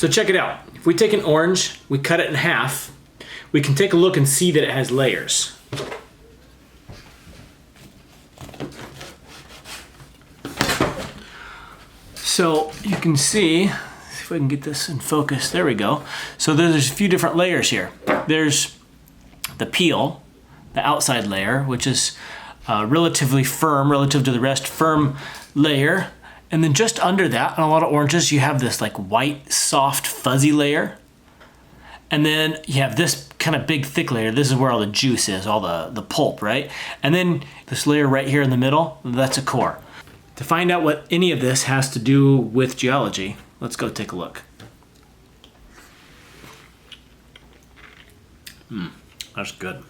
So check it out. If we take an orange, we cut it in half, we can take a look and see that it has layers. So you can see if I can get this in focus, there we go. So there's a few different layers here. There's the peel, the outside layer, which is relatively firm, relative to the rest, firm layer. And then just under that, on a lot of oranges, you have this like white, soft, fuzzy layer. And then you have this kind of big, thick layer. This is where all the juice is, all the pulp, right? And then this layer right here in the middle, that's a core. To find out what any of this has to do with geology, let's go take a look. That's good.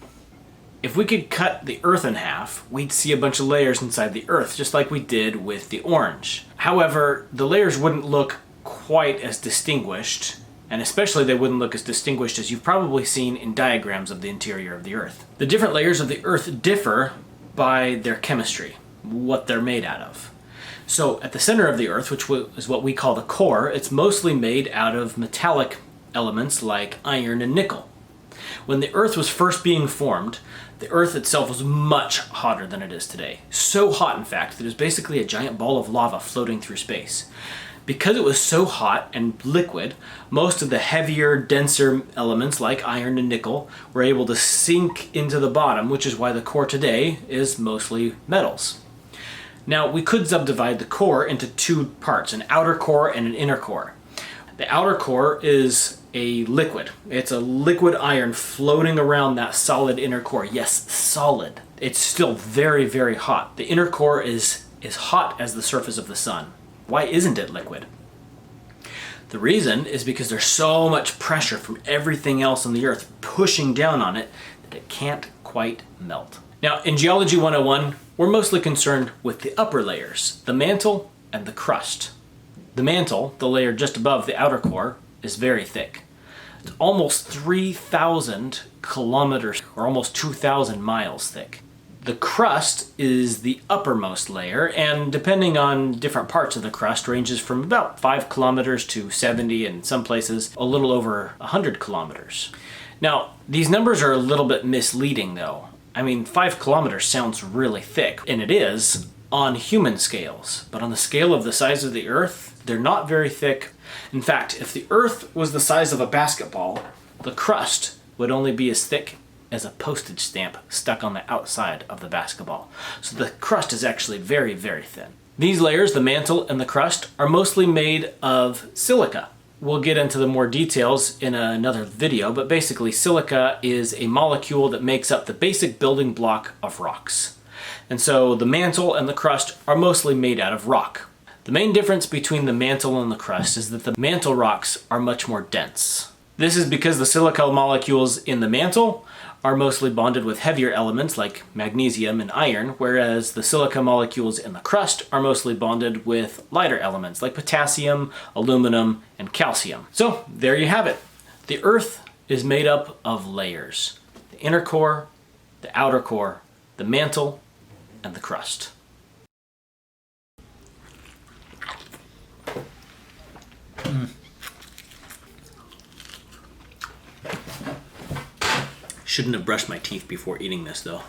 If we could cut the earth in half, we'd see a bunch of layers inside the earth, just like we did with the orange. However, the layers wouldn't look quite as distinguished, and especially they wouldn't look as distinguished as you've probably seen in diagrams of the interior of the earth. The different layers of the earth differ by their chemistry, what they're made out of. So at the center of the earth, which is what we call the core, it's mostly made out of metallic elements like iron and nickel. When the earth was first being formed, the earth itself was much hotter than it is today. So hot, in fact, that it was basically a giant ball of lava floating through space. Because it was so hot and liquid, most of the heavier, denser elements like iron and nickel were able to sink into the bottom, which is why the core today is mostly metals. Now, we could subdivide the core into two parts, an outer core and an inner core. The outer core is a liquid. It's a liquid iron floating around that solid inner core. Yes, solid. It's still very, very hot. The inner core is hot as the surface of the sun. Why isn't it liquid? The reason is because there's so much pressure from everything else on the earth pushing down on it that it can't quite melt. Now, in Geology 101, we're mostly concerned with the upper layers, the mantle and the crust. The mantle, the layer just above the outer core, is very thick. It's almost 3,000 kilometers, or almost 2,000 miles thick. The crust is the uppermost layer, and depending on different parts of the crust, ranges from about 5 kilometers to 70, and in some places a little over 100 kilometers. Now, these numbers are a little bit misleading though. I mean, 5 kilometers sounds really thick, and it is on human scales, but on the scale of the size of the Earth, they're not very thick. In fact, if the Earth was the size of a basketball, the crust would only be as thick as a postage stamp stuck on the outside of the basketball. So the crust is actually very, very thin. These layers, the mantle and the crust, are mostly made of silica. We'll get into the more details in another video, but basically silica is a molecule that makes up the basic building block of rocks. And so the mantle and the crust are mostly made out of rock. The main difference between the mantle and the crust is that the mantle rocks are much more dense. This is because the silica molecules in the mantle are mostly bonded with heavier elements like magnesium and iron, whereas the silica molecules in the crust are mostly bonded with lighter elements like potassium, aluminum, and calcium. So there you have it. The Earth is made up of layers: the inner core, the outer core, the mantle, and the crust. Shouldn't have brushed my teeth before eating this though.